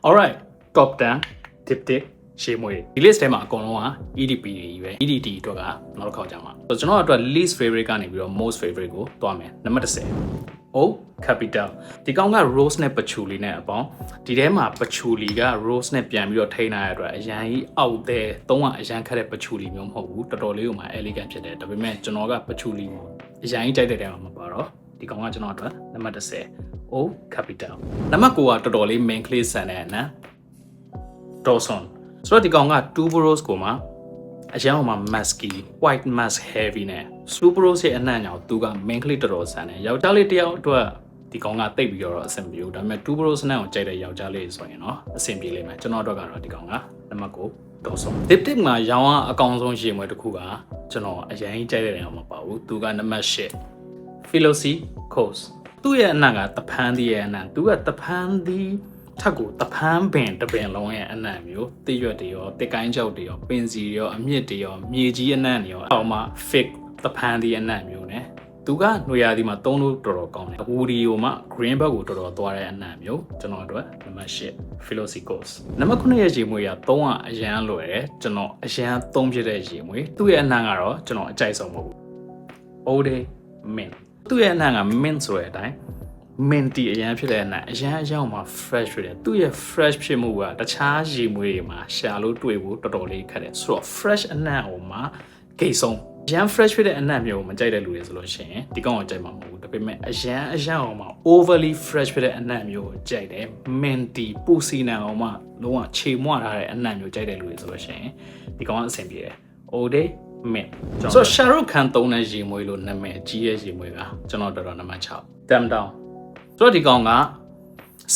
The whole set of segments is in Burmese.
Alright top 10 diptych ရှေးမွေးဒီ list ထဲမှာအကုန်လုံးက EDP တွေကြီးပဲ EDT အတွက်ကနောက်တစ်ခေါက်ကြမှာဆိုတော့ကျွန်တော်အတွက် least favorite ကနေပြီးတော့ most favorite ကိုတွားမယ်နံပါတ်10 O capital ဒီကောင်က rose နဲ့ patchouli နဲ့အပေါင်းဒီထဲမှာ patchouli က rose နဲ့ပြန်ပြီးတော့ထိန်းထားရတဲ့အတွက်အရန်ကြီးအောက်သေးသုံးကအရန်ခက်တဲ့ patchouli မျိုးမဟုတ်ဘူးတော်တော်လေးကိုမှ elegant ဖြစ်တယ်ဒါပေမဲ့ကျွန်တော်က patchouli ကိုအရန်ကြီးကြိုက်တဲ့တဲမှာမပါတော့ဒီကောင်ကကျွန်တော်အတွက်နံပါတ်10 O capital နံပါတ်9ကတော်တော်လေး main clay ဆန်တဲ့အနံ Dawson ဆိုတော့ဒီကောင်က tuberose ကိုမှအရန်အောင်မှာ musky white musk heavy နဲ့ tuberose ရဲ့အနံ့ကြောင့်သူက main clay တော်တော်ဆန်တယ်ယောက်ျားလေးတယောက်အတွက်ဒီကောင်ကတိတ်ပြီးတော့အဆင်ပြေဘူးဒါပေမဲ့ tuberose နဲ့ကိုကြိုက်တဲ့ယောက်ျားလေးဆိုရင်တော့အဆင်ပြေလိမ့်မယ်ကျွန်တော်တို့ကတော့ဒီကောင်ကနံပါတ်9 Dawson diptych မှာရောင်းအကောင်ဆုံးရေမွေးတစ်ခုကကျွန်တော်အရင်ကြိုက်တဲ့နေရာမှာပါဘူးသူကနံပါတ်10 Philosophy Coast သူ့ရဲ့အနံ့ကတပန်းသီးရဲ့အနံ့သူကတပန်းသီးထက်ကိုတပန်းပင်တပင်လုံးရဲ့အနံ့မျိုးတိရွက်တွေရောတစ်ကိုင်းကြောက်တွေရောပင်စီရောအမြင့်တွေရောမြေကြီးအနံ့တွေရောအောက်မှာ fake တပန်းသီးအနံ့မျိုးနဲ့သူကຫນွေရာသီမှာသုံးလို့တော်တော်ကောင်းတယ်အပူဒီကိုမှ green ဘက်ကိုတော်တော်သွားတဲ့အနံ့မျိုးကျွန်တော်တို့နံပါတ်10 Philosophy Coast နံပါတ်9ရဲ့ရေမွေးက3ကအရန်လွယ်တယ်ကျွန်တော်အရန်သုံးဖြစ်တဲ့ရေမွေးသူ့ရဲ့အနံ့ကတော့ကျွန်တော်အကြိုက်ဆုံးမဟုတ်ဘူး Old Day Mint သူ့ရဲ့အနံ့က mint ဆိုတဲ့အတိုင်း minty အရန်ဖြစ်တဲ့အနံ့အရန်အရောက်မှာ fresh ဖြစ်တယ်သူ့ရဲ့ fresh ဖြစ်မှုကတခြားရေမွေးတွေမှာရှာလို့တွေ့ဖို့တော်တော်လေးခက်တယ်ဆိုတော့ fresh အနံ့ဟိုမှာဂိတ်ဆုံးအရန် fresh ဖြစ်တဲ့အနံ့မျိုးကိုမကြိုက်တဲ့လူတွေဆိုလို့ရှိရင်ဒီကောင်ကိုကြိုက်မှာမဟုတ်ဘူးဒါပေမဲ့အရန်အရောက်အောင်မှာ overly fresh ဖြစ်တဲ့အနံ့မျိုးကိုကြိုက်တယ် minty ပူစီနံအောင်မှာလုံးဝခြေမွထားတဲ့အနံ့မျိုးကြိုက်တဲ့လူတွေဆိုလို့ရှိရင်ဒီကောင်ကအဆင်ပြေတယ် all day mint ဆိုတော့ Shahrukh Khan သုံးတဲ့ရေမွေးလို့နာမည်ကြီးရဲ့ရေမွေးကကျွန်တော်တော်တော်နံပါတ်6 Damn Down ဆိုတော့ဒီကောင်က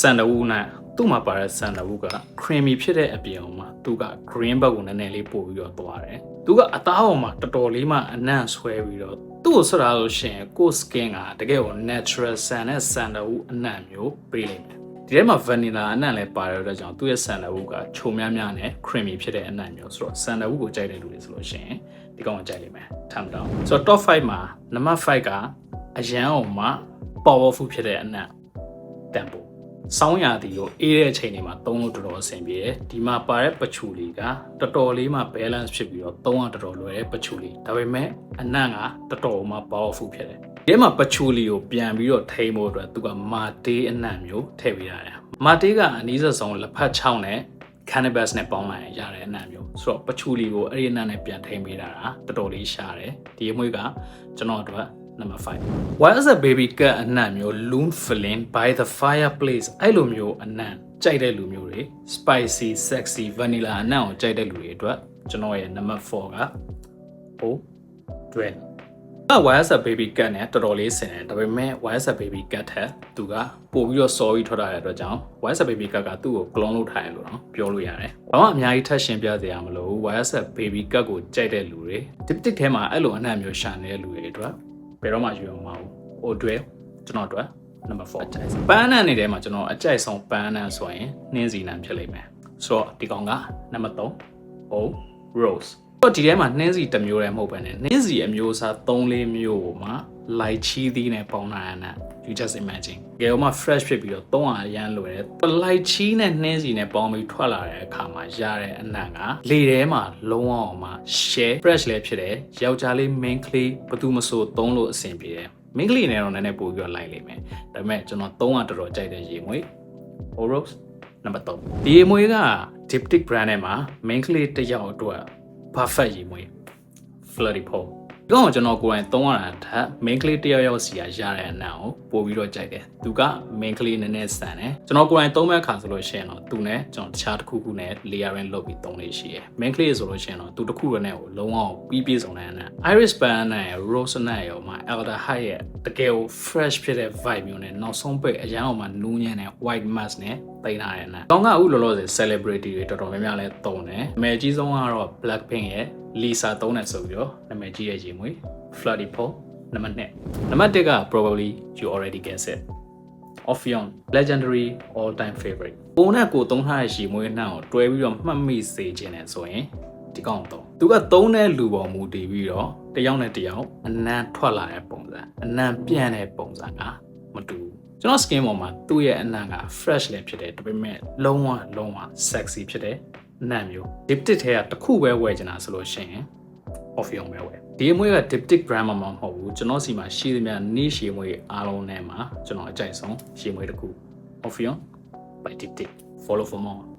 စန်ဒဝူးနဲ့သူ့မှာပါတဲ့စန်ဒဝူးက creamy ဖြစ်တဲ့အပြင်မှာသူက green ဘက်ကိုနည်းနည်းလေးပို့ပြီးတော့သွားတယ်သူကအသားပေါ်မှာတော်တော်လေးမှအနံ့ဆွဲပြီးတော့သူ့ကိုဆွတ်ထားလို့ရှိရင်ကို skin ကတကယ်ကို natural ဆန်တဲ့စန်ဒဝူးအနံ့မျိုးပေးလိမ့်မယ်ဒီထဲမှာ vanilla အနံ့လည်းပါတဲ့အတွက်ကြောင့်သူ့ရဲ့စန်ဒဝူးကချုံများများနဲ့ creamy ဖြစ်တဲ့အနံ့မျိုးဆိုတော့စန်ဒဝူးကိုကြိုက်တဲ့လူတွေဆိုလို့ရှိရင်ဒီကောင်ကိုကြိုက်လိမ့်မယ် Turn down ဆိုတော့ top 5မှာနံပါတ်5ကအရန်အောင်မှာ powerful ဖြစ်တဲ့အနံ့တန်ဖိုးစောင်းရသည်ကိုအေးတဲ့အချိန်တွေမှာသုံးလို့တော်တော်အဆင်ပြေတယ်ဒီမှာပါတဲ့ပချူလီကတော်တော်လေးမှ balance ဖြစ်ပြီးတော့သုံးရတော်တော်လွယ်တဲ့ပချူလီဒါပေမဲ့အနံ့ကတော်တော်မှ powerful ဖြစ်တယ်ဒီထဲမှာပချူလီကိုပြန်ပြီးတော့ထိန်းဖို့အတွက်သူကမာတေးအနံ့မျိုးထည့်ပေးရတယ်မာတေးကအနည်းဆုံးလက်ဖက်ချောင်းနဲ့ cannabis နဲ့ပေါင်းလိုက်ရတဲ့အနံ့မျိုးဆိုတော့ပချူလီကိုအဲ့ဒီအနံ့နဲ့ပြန်ထိန်းပေးတာတော်တော်လေးရှားတယ်ဒီအမွေးကကျွန်တော်တို့Number 5 Why is a baby cat အနံ့မျိုး loon filling by the fireplace အဲ့လိုမျိုးအနံ့ကြိုက်တဲ့လူမျိုးတွေ spicy sexy vanilla အနံ့ကိုကြိုက်တဲ့လူတွေအတွက်ကျွန်တော်ရဲ့ number 4က O Dwell Why is a baby cat နဲ့တော်တော်လေးဆင်တယ်ဒါပေမဲ့ Why is a baby cat ထက်သူကပို့ပြီးတော့ sorry ထွက်လာတဲ့အတွက်ကြောင့် Why is a baby cat ကသူ့ကို clone လုပ်ထားရလို့တော့ပြောလို့ရတယ်ဘာမှအများကြီးထပ်ရှင်းပြစရာမလိုဘူး Why is a baby cat ကိုကြိုက်တဲ့လူတွေ diptych ထဲမှာအဲ့လိုအနံ့မျိုးရှာနေတဲ့လူတွေအတွက်ဘယ်တော့မှယူအောင်မဟုတ်ဘူး။ Odwell ကျွန်တော်တို့ number 4အကြိုက်ဆုံးပန်းနံနေထဲမှာကျွန်တော်အကြိုက်ဆုံးပန်းနံဆိုရင်နှင်းစီနံဖြစ်လိမ့်မယ်။ဆိုတော့ဒီကောင်က number 3 O Rose တော့ဒီထဲမှာနှင်းစီတစ်မျိုးတည်းမဟုတ်ဘဲနဲ့နှင်းစီအမျိုးအစား3-4မျိုးကိုမှ light ချီးသီးနဲ့ပေါင်းထားတာ you just imagine ကဲမှ fresh ဖြစ်ပြီးတော့သုံးရရမ်းလွယ်တယ်။ light ချီးနဲ့နှင်းစီနဲ့ပေါင်းပြီးထွက်လာတဲ့အခါမှာရတဲ့အနံ့ကလေထဲမှာလုံးဝအောင်မှ share fresh လည်းဖြစ်တယ်။ယောက်ျားလေး main ကလေးဘယ်သူမှမဆိုသုံးလို့အဆင်ပြေတယ်။ main ကလေးနဲ့တော့နည်းနည်းပို့ပြီးတော့လိုက်လိမ့်မယ်။ဒါပေမဲ့ကျွန်တော်သုံးရတော်တော်ကြိုက်တဲ့ရေမွေး Oros number 3ဒီရေမွေးက diptych brand ထဲမှာ main ကလေးတစ်ယောက်အတွက် perfect ရေမွေး Flirty Poleဒီကောင်ကျွန်တော်ကိုယ်တိုင်သုံးရတာထက် main ကလေးတစ်ယောက်စီရတဲ့အနံ့ကိုပို့ပြီးတော့ကြိုက်တယ်သူက main ကလေးနည်းနည်းဆန်တယ်ကျွန်တော်ကိုယ်တိုင်သုံးမဲ့အခါဆိုလို့ရှိရင်တော့သူနဲ့ကျွန်တော်တခြားတစ်ခုခုနဲ့ layering လုပ်ပြီးသုံးလေးရှိရယ် main ကလေးဆိုလို့ရှိရင်တော့သူတစ်ခုတည်းနဲ့ကိုလုံးဝပြီးပြည့်စုံတဲ့အနံ့ iris band နဲ့ rose နဲ့ရောမှာ elder high ရဲ့တကယ်ကို fresh ဖြစ်တဲ့ vibe မျိုးနဲ့နောက်ဆုံးပိတ်အရန်အောင်မှာနူးညံ့တဲ့ white mask နဲ့တိတ်ထားတဲ့အနံ့ကောင်ကအခုလောလောဆယ် celebrity တွေတော်တော်များများလဲသုံးတယ်အမေကြီးဆုံးကတော့ blackpink ရဲ့ Lisa သုံးတယ်ဆိုပြီးတော့နာမည်ကြီးရဲ့ရေမွေး Flirty Pole number 2နံပါတ်1က probably you already guess it Ophion legendary all time favorite ပုံနဲ့ကိုသုံးထားတဲ့ရေမွေးနှံ့ကိုတွဲပြီးတော့မှတ်မိစေခြင်းနဲ့ဆိုရင်ဒီကောင်တော့သူကသုံးတဲ့လူပေါ်မူတည်ပြီးတော့တယောက်နဲ့တယောက်အနံ့ထွက်လာတဲ့ပုံစံအနံ့ပြန့်တဲ့ပုံစံကမတူဘူး ကျွန်တော် skin ပေါ်မှာသူ့ရဲ့အနံ့က fresh လည်းဖြစ်တယ်ဒါပေမဲ့လုံးဝ sexy ဖြစ်တယ်အနံ့မျိုး diptyque ထဲကတစ်ခုပဲဝယ်ချင်တာဆိုလို့ရှိရင် Orpheum ပဲဝယ်ဒီအမွေးက diptyque brand မှာမဟုတ်ဘူးကျွန်တော်စီမှာရှိသမျှ niche ရှေးမွေးအားလုံးထဲမှာကျွန်တော်အကြိုက်ဆုံးရှေးမွေးတစ်ခု Orpheum by diptyque follow for more